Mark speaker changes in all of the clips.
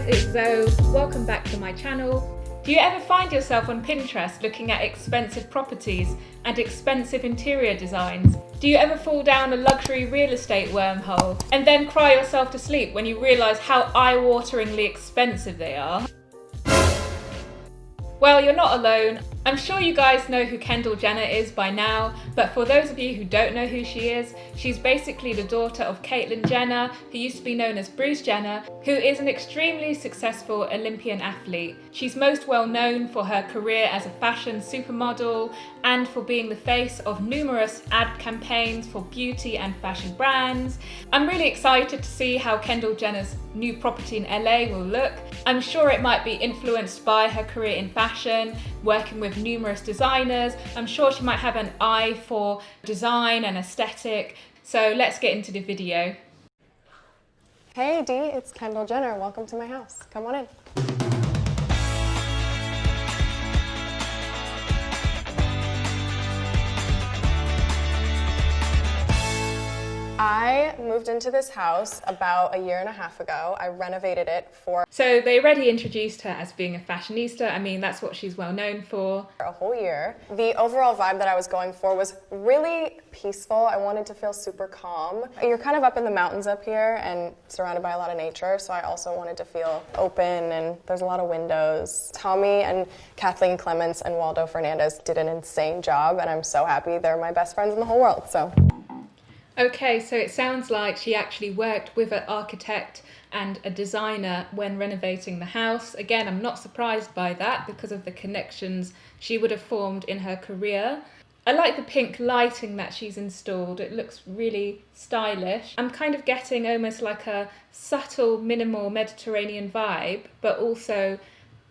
Speaker 1: it's Zoe. Welcome back to my channel. Do you ever find yourself on Pinterest looking at expensive properties and expensive interior designs? Do you ever fall down a luxury real estate wormhole and then cry yourself to sleep when you realise how eye-wateringly expensive they are? Well, you're not alone. I'm sure you guys know who Kendall Jenner is by now, but for those of you who don't know who she is, she's basically the daughter of Caitlyn Jenner, who used to be known as Bruce Jenner, who is an extremely successful Olympian athlete. She's most well known for her career as a fashion supermodel and for being the face of numerous ad campaigns for beauty and fashion brands. I'm really excited to see how Kendall Jenner's new property in LA will look. I'm sure it might be influenced by her career in fashion, working with numerous designers. I'm sure she might have an eye for design and aesthetic. So let's get into the video.
Speaker 2: Hey Dee, it's Kendall Jenner. Welcome to my house. Come on in. I moved into this house about a year and a half ago. I renovated it for
Speaker 1: So they already introduced her as being a fashionista. I mean, that's what she's well known for.
Speaker 2: a whole year. The overall vibe that I was going for was really peaceful. I wanted to feel super calm. You're kind of up in the mountains up here and surrounded by a lot of nature, so I also wanted to feel open, and there's a lot of windows. Tommy and Kathleen Clements and Waldo Fernandez did an insane job, and I'm so happy. They're my best friends in the whole world, so.
Speaker 1: Okay, so it sounds like she actually worked with an architect and a designer when renovating the house. Again, I'm not surprised by that because of the connections she would have formed in her career. I like the pink lighting that she's installed. It looks really stylish. I'm kind of getting almost like a subtle, minimal Mediterranean vibe, but also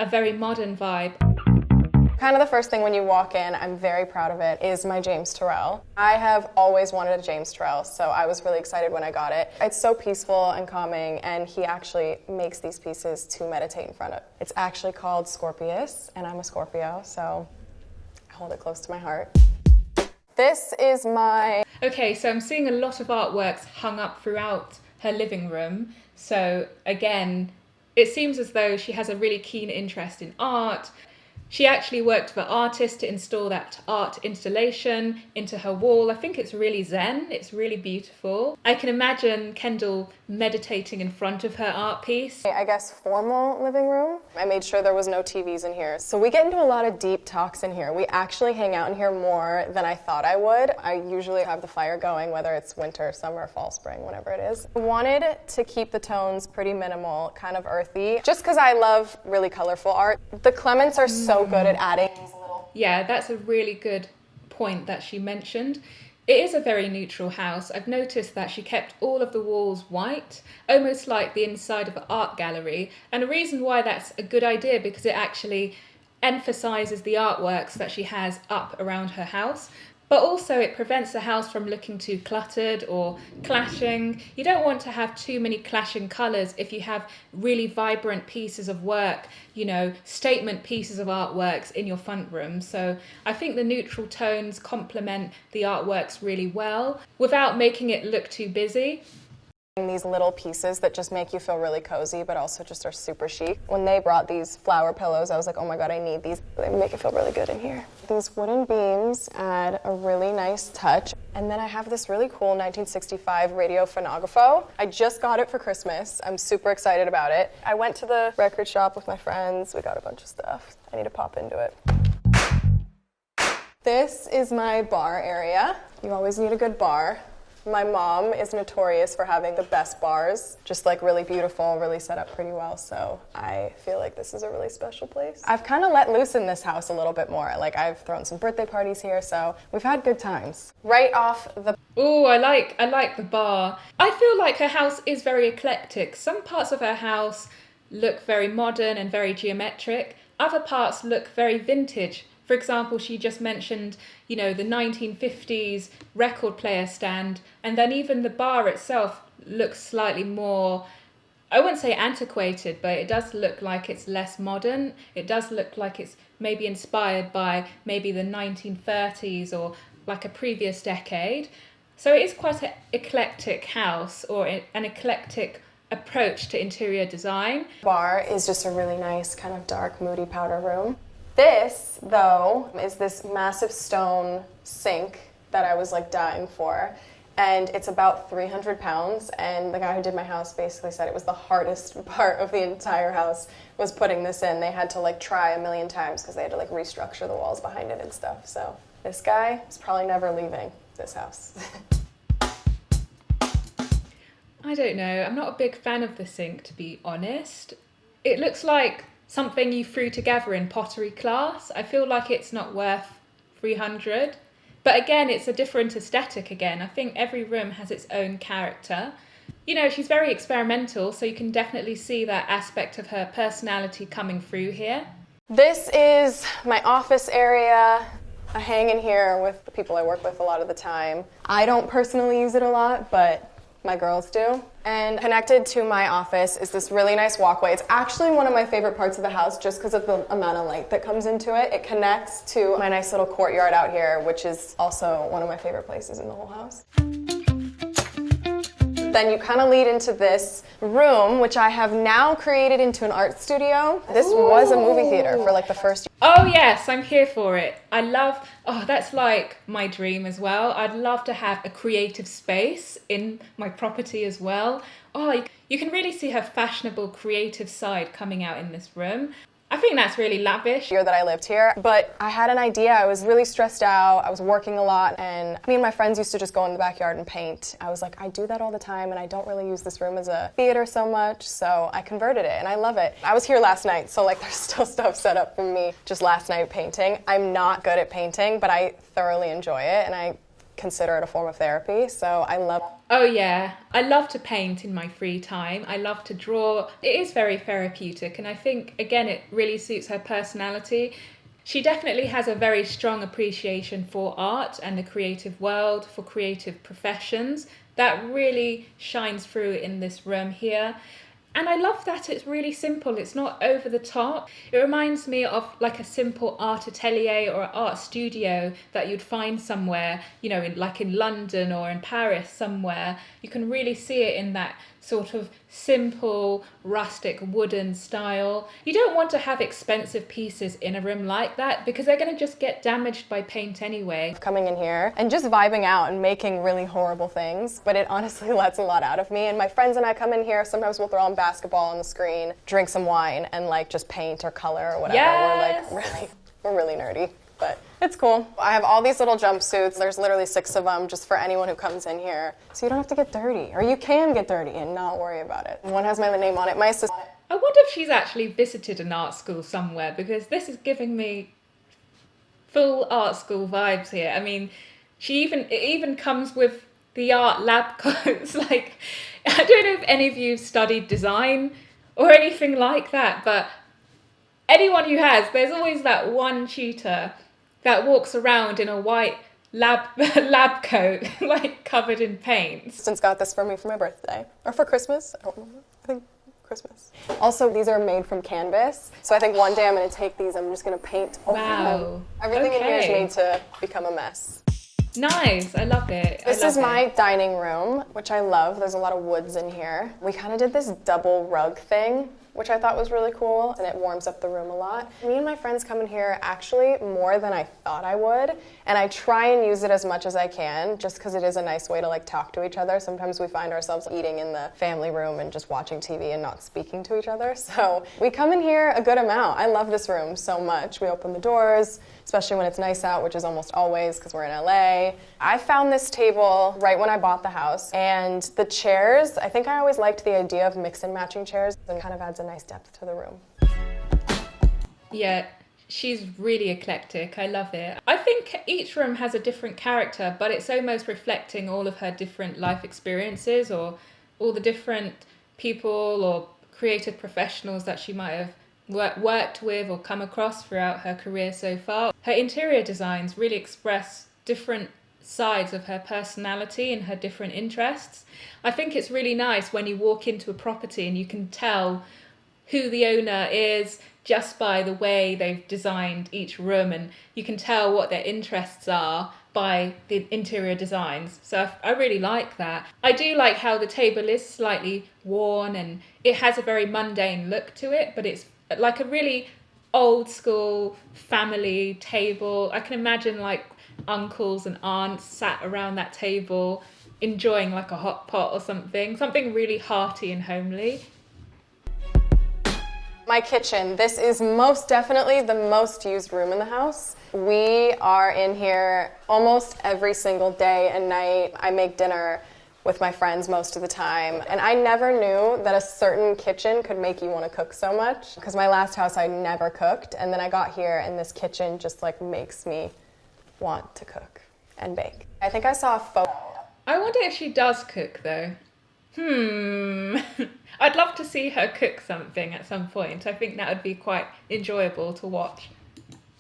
Speaker 1: a very modern vibe.
Speaker 2: Kind of the first thing when you walk in, I'm very proud of it, is my James Turrell. I have always wanted a James Turrell, so I was really excited when I got it. It's so peaceful and calming, and he actually makes these pieces to meditate in front of. It's actually called Scorpius, and I'm a Scorpio, so I hold it close to my heart. This is my...
Speaker 1: Okay, so I'm seeing a lot of artworks hung up throughout her living room. So again, it seems as though she has a really keen interest in art. She actually worked with an artist to install that art installation into her wall. I think it's really zen, it's really beautiful. I can imagine Kendall meditating in front of her art piece.
Speaker 2: I guess formal living room. I made sure there was no TVs in here. So we get into a lot of deep talks in here. We actually hang out in here more than I thought I would. I usually have the fire going, whether it's winter, summer, fall, spring, whatever it is. I wanted to keep the tones pretty minimal, kind of earthy, just because I love really colorful art. The Clements are so good at adding these little...
Speaker 1: Yeah, that's a really good point that she mentioned. It is a very neutral house. I've noticed that she kept all of the walls white, almost like the inside of an art gallery. And the reason why that's a good idea, because it actually emphasizes the artworks that she has up around her house. But also it prevents the house from looking too cluttered or clashing. You don't want to have too many clashing colours if you have really vibrant pieces of work, you know, statement pieces of artworks in your front room. So I think the neutral tones complement the artworks really well without making it look too busy.
Speaker 2: These little pieces that just make you feel really cozy, but also just are super chic. When they brought these flower pillows, I was like, oh my God, I need these. They make it feel really good in here. These wooden beams add a really nice touch. And then I have this really cool 1965 radio phonographo. I just got it for Christmas. I'm super excited about it. I went to the record shop with my friends. We got a bunch of stuff. I need to pop into it. This is my bar area. You always need a good bar. My mom is notorious for having the best bars, just like really beautiful, really set up pretty well, so I feel like this is a really special place. I've kind of let loose in this house a little bit more. Like I've thrown some birthday parties here, so we've had good times. Right off the...
Speaker 1: Oh, I like the bar. I feel like her house is very eclectic. Some parts of her house look very modern and very geometric. Other parts look very vintage. For example, she just mentioned, you know, the 1950s record player stand, and then even the bar itself looks slightly more, I wouldn't say antiquated, but it does look like it's less modern. It does look like it's maybe inspired by maybe the 1930s or like a previous decade. So it is quite an eclectic house, or an eclectic approach to interior design.
Speaker 2: Bar is just a really nice kind of dark, moody powder room. This, though, is this massive stone sink that I was like dying for. And it's about 300 pounds, and the guy who did my house basically said it was the hardest part of the entire house was putting this in. They had to like try a million times because they had to like restructure the walls behind it and stuff. So this guy is probably never leaving this house.
Speaker 1: I don't know, I'm not a big fan of the sink, to be honest. It looks like something you threw together in pottery class. I feel like it's not worth 300. But again, it's a different aesthetic again. I think every room has its own character. You know, she's very experimental, so you can definitely see that aspect of her personality coming through here.
Speaker 2: This is my office area. I hang in here with the people I work with a lot of the time. I don't personally use it a lot, but my girls do. And connected to my office is this really nice walkway. It's actually one of my favorite parts of the house just because of the amount of light that comes into it. It connects to my nice little courtyard out here, which is also one of my favorite places in the whole house. Then you kind of lead into this room, which I have now created into an art studio. This was a movie theater for like the first year.
Speaker 1: Oh yes, I'm here for it. I love, oh, that's like my dream as well. I'd love to have a creative space in my property as well. Oh, you can really see her fashionable creative side coming out in this room. I think that's really lavish.
Speaker 2: Year that I lived here, but I had an idea. I was really stressed out. I was working a lot, and me and my friends used to just go in the backyard and paint. I was like, I do that all the time, and I don't really use this room as a theater so much, so I converted it, and I love it. I was here last night, so like there's still stuff set up for me just last night painting. I'm not good at painting, but I thoroughly enjoy it, and I consider it a form of therapy, so I love.
Speaker 1: Oh yeah, I love to paint in my free time. I love to draw. It is very therapeutic, and I think, again, it really suits her personality. She definitely has a very strong appreciation for art and the creative world, for creative professions. That really shines through in this room here. And I love that it's really simple. It's not over the top. It reminds me of like a simple art atelier or art studio that you'd find somewhere, you know, like in London or in Paris somewhere. You can really see it in that sort of simple, rustic, wooden style. You don't want to have expensive pieces in a room like that because they're going to just get damaged by paint anyway.
Speaker 2: Coming in here and just vibing out and making really horrible things, but it honestly lets a lot out of me. And my friends and I come in here, sometimes we'll throw on basketball on the screen, drink some wine, and like just paint or color or whatever.
Speaker 1: Yes.
Speaker 2: We're really nerdy, but it's cool. I have all these little jumpsuits. There's literally 6 of them just for anyone who comes in here. So you don't have to get dirty, or you can get dirty and not worry about it. One has my name on it. My sister.
Speaker 1: I wonder if she's actually visited an art school somewhere, because this is giving me full art school vibes here. I mean, it even comes with the art lab coats. Like, I don't know if any of you studied design or anything like that, but anyone who has, there's always that one tutor that walks around in a white lab coat, like covered in paint.
Speaker 2: Since got this for me for my birthday, or for Christmas, I don't remember, I think Christmas. Also, these are made from canvas, so I think one day I'm going to take these, I'm just going to paint over them. Everything in here is made to become a mess.
Speaker 1: Nice, I love it.
Speaker 2: This is my dining room, which I love. There's a lot of woods in here. We kind of did this double rug thing, which I thought was really cool, and it warms up the room a lot. Me and my friends come in here actually more than I thought I would, and I try and use it as much as I can, just because it is a nice way to like talk to each other. Sometimes we find ourselves eating in the family room and just watching TV and not speaking to each other, so we come in here a good amount. I love this room so much. We open the doors, especially when it's nice out, which is almost always because we're in LA. I found this table right when I bought the house, and the chairs, I think I always liked the idea of mix and matching chairs, and kind of adds a nice depth to the room.
Speaker 1: Yeah, she's really eclectic. I love it. I think each room has a different character, but it's almost reflecting all of her different life experiences, or all the different people or creative professionals that she might have worked with or come across throughout her career so far. Her interior designs really express different sides of her personality and her different interests. I think it's really nice when you walk into a property and you can tell who the owner is just by the way they've designed each room, and you can tell what their interests are by the interior designs. So I really like that. I do like how the table is slightly worn and it has a very mundane look to it, but it's like a really old school family table. I can imagine like uncles and aunts sat around that table enjoying like a hot pot or something really hearty and homely.
Speaker 2: My kitchen. This is most definitely the most used room in the house. We are in here almost every single day and night. I make dinner with my friends most of the time. And I never knew that a certain kitchen could make you want to cook so much. Because my last house I never cooked, and then I got here and this kitchen just like makes me want to cook and bake. I think I saw a photo.
Speaker 1: I wonder if she does cook though. I'd love to see her cook something at some point. I think that would be quite enjoyable to watch.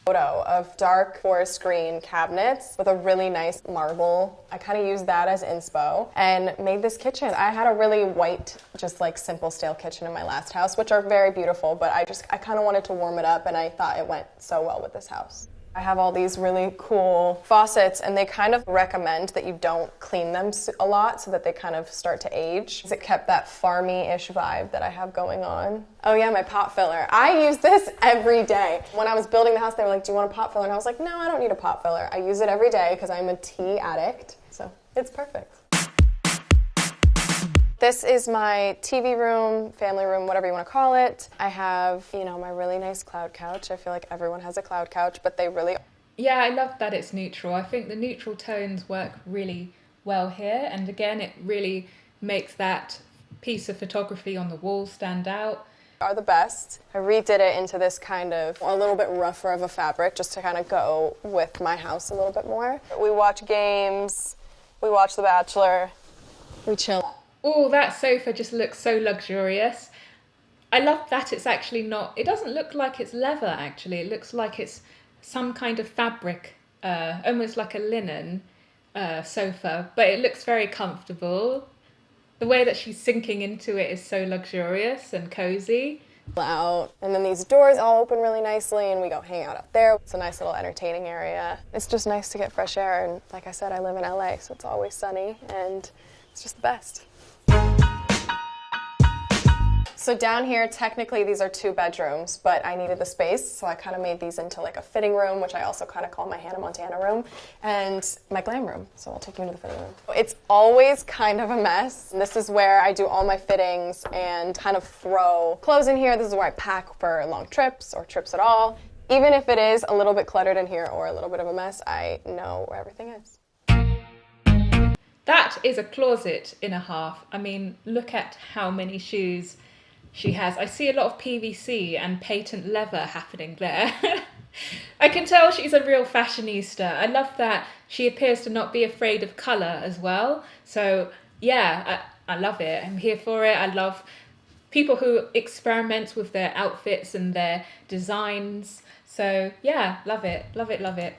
Speaker 2: Photo of dark forest green cabinets with a really nice marble. I kind of used that as inspo and made this kitchen. I had a really white, just like simple stale kitchen in my last house, which are very beautiful, but I kind of wanted to warm it up and I thought it went so well with this house. I have all these really cool faucets and they kind of recommend that you don't clean them a lot so that they kind of start to age. It kept that farmy-ish vibe that I have going on. Oh yeah, my pot filler. I use this every day. When I was building the house, they were like, do you want a pot filler? And I was like, no, I don't need a pot filler. I use it every day because I'm a tea addict, so it's perfect. This is my TV room, family room, whatever you want to call it. I have, my really nice cloud couch. I feel like everyone has a cloud couch, but they really...
Speaker 1: Yeah, I love that it's neutral. I think the neutral tones work really well here. And again, it really makes that piece of photography on the wall stand out.
Speaker 2: Are the best. I redid it into this kind of a little bit rougher of a fabric just to kind of go with my house a little bit more. We watch games, we watch The Bachelor, we chill.
Speaker 1: Oh, that sofa just looks so luxurious. I love that it's actually not, it doesn't look like it's leather actually. It looks like it's some kind of fabric, almost like a linen sofa, but it looks very comfortable. The way that she's sinking into it is so luxurious and cozy.
Speaker 2: Out. And then these doors all open really nicely and we go hang out up there. It's a nice little entertaining area. It's just nice to get fresh air and like I said, I live in LA, so it's always sunny and it's just the best. So down here, technically these are 2 bedrooms, but I needed the space, so I kind of made these into like a fitting room, which I also kind of call my Hannah Montana room, and my glam room, so I'll take you into the fitting room. It's always kind of a mess. And this is where I do all my fittings and kind of throw clothes in here. This is where I pack for long trips or trips at all. Even if it is a little bit cluttered in here or a little bit of a mess, I know where everything is.
Speaker 1: That is a closet and a half. I mean, look at how many shoes she has. I see a lot of PVC and patent leather happening there. I can tell she's a real fashionista. I love that she appears to not be afraid of colour as well. So yeah, I love it. I'm here for it. I love people who experiment with their outfits and their designs. So yeah, love it, love it, love it.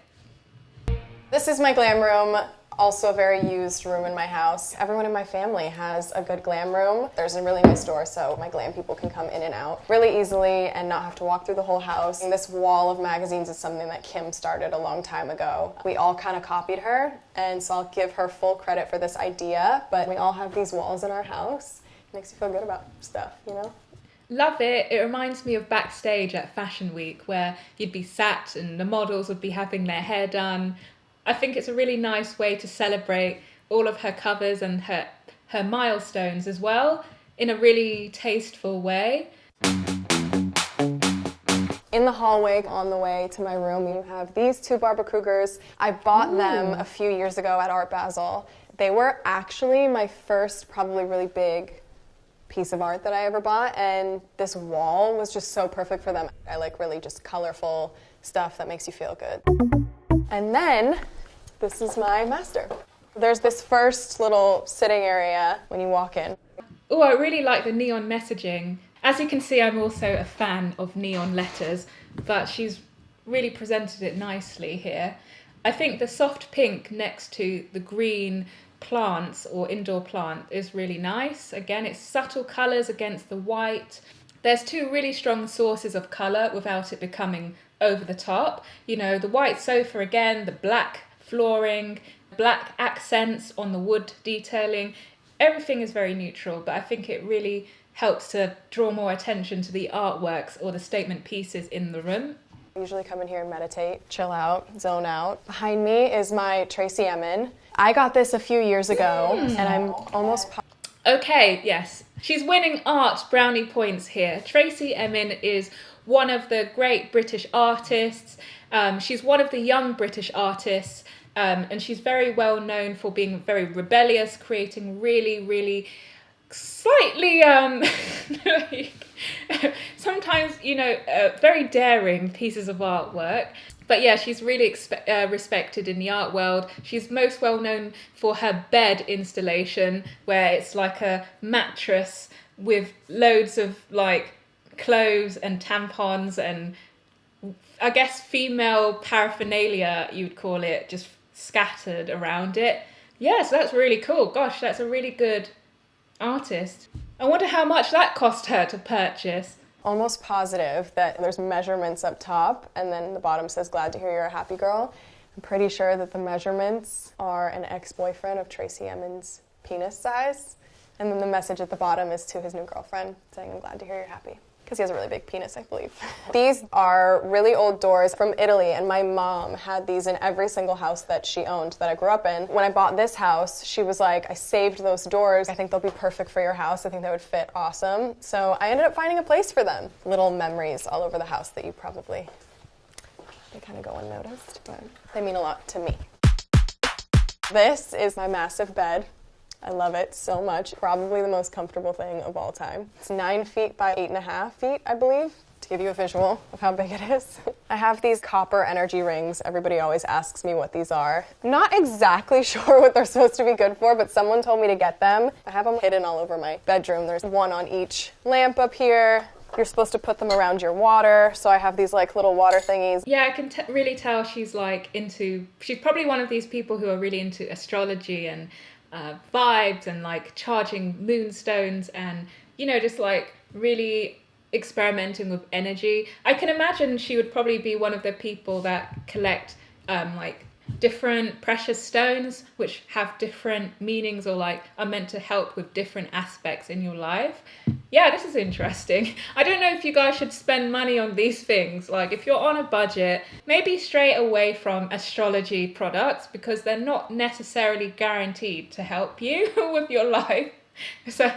Speaker 2: This is my glam room. Also a very used room in my house. Everyone in my family has a good glam room. There's a really nice door so my glam people can come in and out really easily and not have to walk through the whole house. And this wall of magazines is something that Kim started a long time ago. We all kind of copied her, and so I'll give her full credit for this idea, but we all have these walls in our house. It makes you feel good about stuff,
Speaker 1: Love it. It reminds me of backstage at Fashion Week where you'd be sat and the models would be having their hair done. I think it's a really nice way to celebrate all of her covers and her milestones as well in a really tasteful way.
Speaker 2: In the hallway on the way to my room, you have these 2 Barbara Krugers. I bought them a few years ago at Art Basel. They were actually my first probably really big piece of art that I ever bought, and this wall was just so perfect for them. I like really just colorful stuff that makes you feel good. And then, this is my master. There's this first little sitting area when you walk in.
Speaker 1: Oh, I really like the neon messaging. As you can see, I'm also a fan of neon letters, but she's really presented it nicely here. I think the soft pink next to the green plants or indoor plant is really nice. Again, it's subtle colours against the white. There's 2 really strong sources of colour without it becoming over the top. The white sofa again, the black flooring, black accents on the wood detailing. Everything is very neutral, but I think it really helps to draw more attention to the artworks or the statement pieces in the room.
Speaker 2: I usually come in here and meditate, chill out, zone out. Behind me is my Tracy Emin. I got this a few years ago, and I'm almost...
Speaker 1: Okay, yes. She's winning art brownie points here. Tracy Emin is one of the great British artists. She's one of the young British artists, and she's very well known for being very rebellious, creating really slightly sometimes, you know, very daring pieces of artwork. But yeah, she's really respected in the art world. She's most well known for her bed installation, where it's like a mattress with loads of like clothes and tampons and I guess female paraphernalia, you'd call it, just scattered around it. Yeah, so that's really cool. Gosh, that's a really good artist. I wonder how much that cost her to purchase.
Speaker 2: Almost positive that there's measurements up top and then the bottom says, "Glad to hear you're a happy girl." I'm pretty sure that the measurements are an ex-boyfriend of Tracy Emin's penis size. And then the message at the bottom is to his new girlfriend saying, "I'm glad to hear you're happy." Because he has a really big penis, I believe. These are really old doors from Italy, and my mom had these in every single house that she owned that I grew up in. When I bought this house, she was like, "I saved those doors. I think they'll be perfect for your house. I think they would fit awesome." So I ended up finding a place for them. Little memories all over the house that you probably, they kind of go unnoticed, but they mean a lot to me. This is my massive bed. I love it so much. Probably the most comfortable thing of all time. It's 9 feet by 8.5 feet, I believe, to give you a visual of how big it is. I have these copper energy rings. Everybody always asks me what these are. I'm not exactly sure what they're supposed to be good for, but someone told me to get them. I have them hidden all over my bedroom. There's one on each lamp up here. You're supposed to put them around your water, so I have these like little water thingies.
Speaker 1: Yeah, I can really tell she's like she's probably one of these people who are really into astrology and vibes and like charging moonstones and, you know, just like really experimenting with energy. I can imagine she would probably be one of the people that collect like different precious stones which have different meanings or like are meant to help with different aspects in your life. Yeah, this is interesting. I don't know if you guys should spend money on these things. Like if you're on a budget, maybe stray away from astrology products because they're not necessarily guaranteed to help you with your life. So,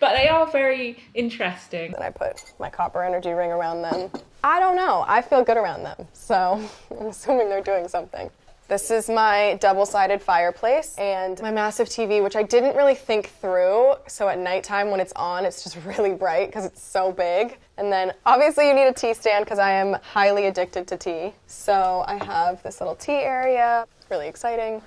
Speaker 1: but they are very interesting.
Speaker 2: And I put my copper energy ring around them. I don't know, I feel good around them. So I'm assuming they're doing something. This is my double-sided fireplace and my massive TV, which I didn't really think through. So at nighttime when it's on, it's just really bright because it's so big. And then obviously you need a tea stand because I am highly addicted to tea. So I have this little tea area, really exciting.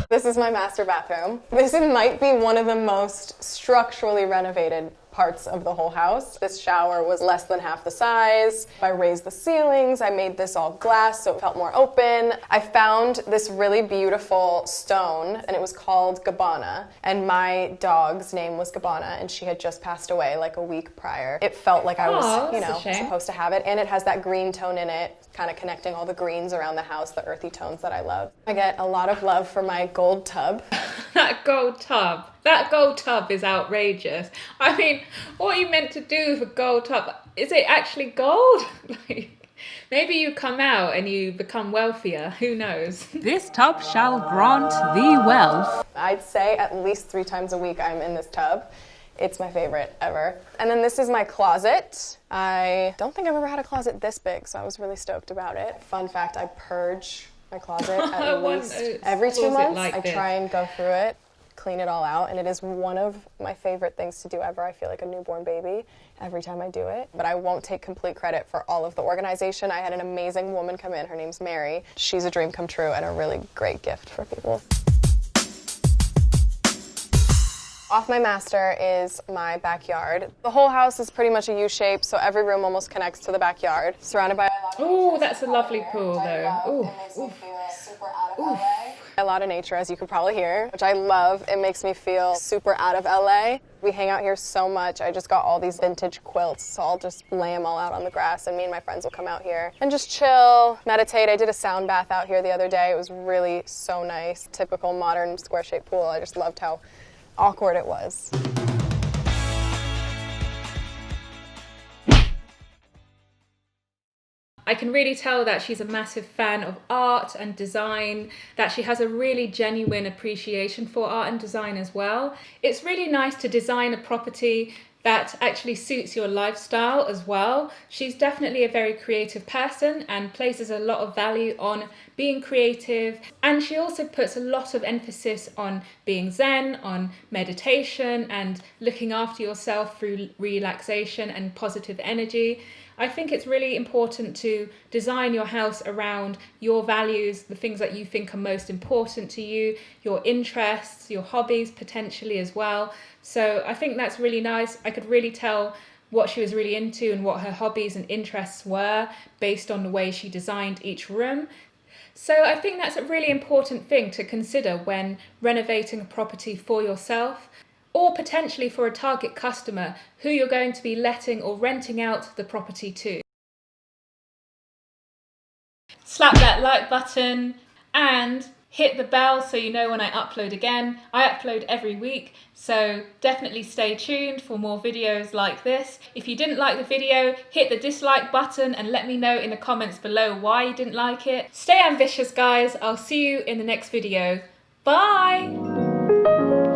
Speaker 2: This is my master bathroom. This might be one of the most structurally renovated parts of the whole house. This shower was less than half the size. I raised the ceilings. I made this all glass so it felt more open. I found this really beautiful stone and it was called Gabbana. And my dog's name was Gabbana and she had just passed away like a week prior. It felt like I was, you know, supposed to have it. And it has that green tone in it, kind of connecting all the greens around the house, the earthy tones that I love. I get a lot of love for my gold tub.
Speaker 1: That gold tub is outrageous. I mean, what are you meant to do with a gold tub? Is it actually gold? Like, maybe you come out and you become wealthier. Who knows?
Speaker 3: This tub shall grant thee wealth.
Speaker 2: I'd say at least 3 times a week I'm in this tub. It's my favorite ever. And then this is my closet. I don't think I've ever had a closet this big, so I was really stoked about it. Fun fact, I purge my closet at least every 2 months. Like I try and go through it, clean it all out, and it is one of my favorite things to do ever. I feel like a newborn baby every time I do it. But I won't take complete credit for all of the organization. I had an amazing woman come in. Her name's Mary. She's a dream come true and a really great gift for people. Off my master is my backyard. The whole house is pretty much a U-shape, so every room almost connects to the backyard. Surrounded by a lot of
Speaker 1: Oh, that's a lovely pool though.
Speaker 2: It makes me feel super out of LA. A lot of nature, as you can probably hear, which I love. It makes me feel super out of LA. We hang out here so much. I just got all these vintage quilts, so I'll just lay them all out on the grass, and me and my friends will come out here and just chill, meditate. I did a sound bath out here the other day. It was really so nice. Typical modern square-shaped pool. I just loved how awkward it was.
Speaker 1: I can really tell that she's a massive fan of art and design, that she has a really genuine appreciation for art and design as well. It's really nice to design a property that actually suits your lifestyle as well. She's definitely a very creative person and places a lot of value on being creative. And she also puts a lot of emphasis on being zen, on meditation and looking after yourself through relaxation and positive energy. I think it's really important to design your house around your values, the things that you think are most important to you, your interests, your hobbies potentially as well. So I think that's really nice. I could really tell what she was really into and what her hobbies and interests were based on the way she designed each room. So I think that's a really important thing to consider when renovating a property for yourself, or potentially for a target customer who you're going to be letting or renting out the property to. Slap that like button and hit the bell so you know when I upload again. I upload every week, so definitely stay tuned for more videos like this. If you didn't like the video, hit the dislike button and let me know in the comments below why you didn't like it. Stay ambitious, guys. I'll see you in the next video. Bye!